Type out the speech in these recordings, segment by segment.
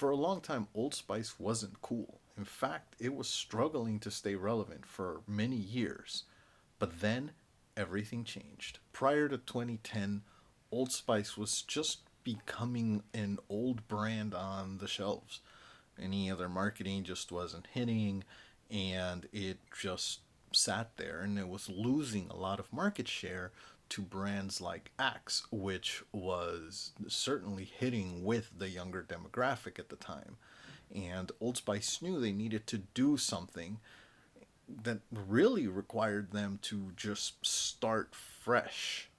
For a long time, Old Spice wasn't cool. In fact, it was struggling to stay relevant for many years. But then everything changed. Prior to 2010, Old Spice was just becoming an old brand on the shelves. Any other marketing just wasn't hitting, and it just sat there and it was losing a lot of market share to brands like Axe, which was certainly hitting with the younger demographic at the time. And Old Spice knew they needed to do something that really required them to just start fresh.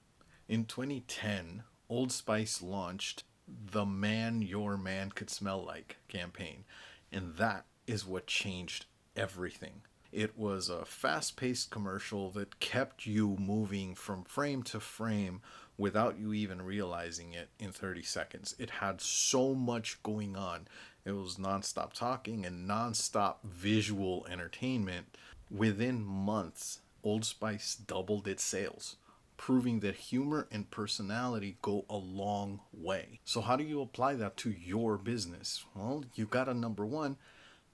In 2010, Old Spice launched the Man Your Man Could Smell Like campaign, and that is what changed everything. It was a fast paced commercial that kept you moving from frame to frame without you even realizing it in 30 seconds. It had so much going on. It was nonstop talking and nonstop visual entertainment. Within months, Old Spice doubled its sales, proving that humor and personality go a long way. So, how do you apply that to your business? Well, you gotta, number one,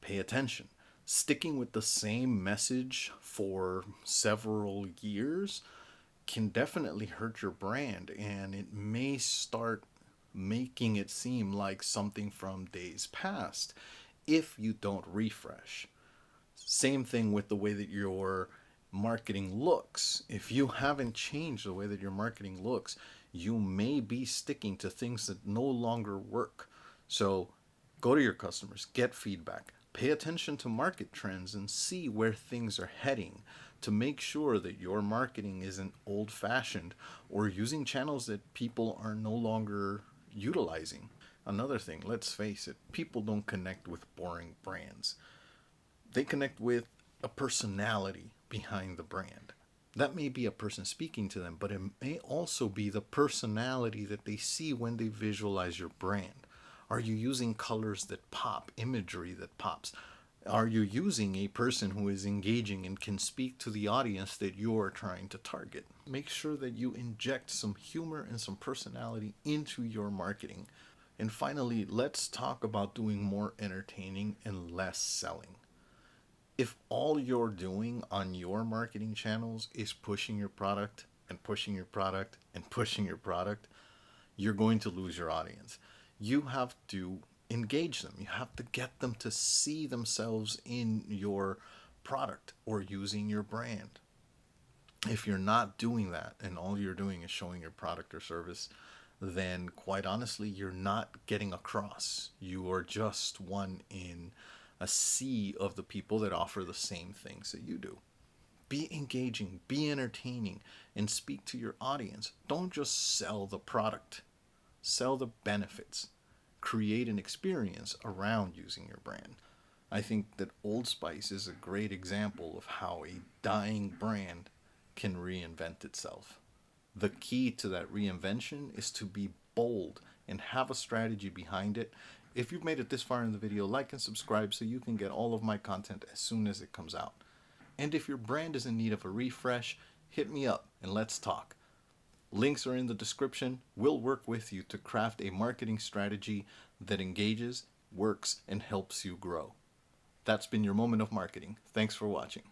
pay attention. Sticking with the same message for several years can definitely hurt your brand, and it may start making it seem like something from days past if you don't refresh. Same thing with the way that your marketing looks. If you haven't changed the way that your marketing looks, you may be sticking to things that no longer work. So go to your customers, get feedback, pay attention to market trends, and see where things are heading to make sure that your marketing isn't old fashioned or using channels that people are no longer utilizing. Another thing, let's face it, people don't connect with boring brands. They connect with a personality behind the brand. That may be a person speaking to them, but it may also be the personality that they see when they visualize your brand. Are you using colors that pop, imagery that pops? Are you using a person who is engaging and can speak to the audience that you're trying to target? Make sure that you inject some humor and some personality into your marketing. And finally, let's talk about doing more entertaining and less selling. If all you're doing on your marketing channels is pushing your product and pushing your product and pushing your product, you're going to lose your audience. You have to engage them. You have to get them to see themselves in your product or using your brand. If you're not doing that and all you're doing is showing your product or service, then quite honestly, you're not getting across. You are just one in a sea of the people that offer the same things that you do. Be engaging, be entertaining, and speak to your audience. Don't just sell the product, sell the benefits. Create an experience around using your brand. I think that Old Spice is a great example of how a dying brand can reinvent itself. The key to that reinvention is to be bold and have a strategy behind it. If you've made it this far in the video, like and subscribe so you can get all of my content as soon as it comes out. And if your brand is in need of a refresh, hit me up and let's talk. Links are in the description. We'll work with you to craft a marketing strategy that engages, works, and helps you grow. That's been your moment of marketing. Thanks for watching.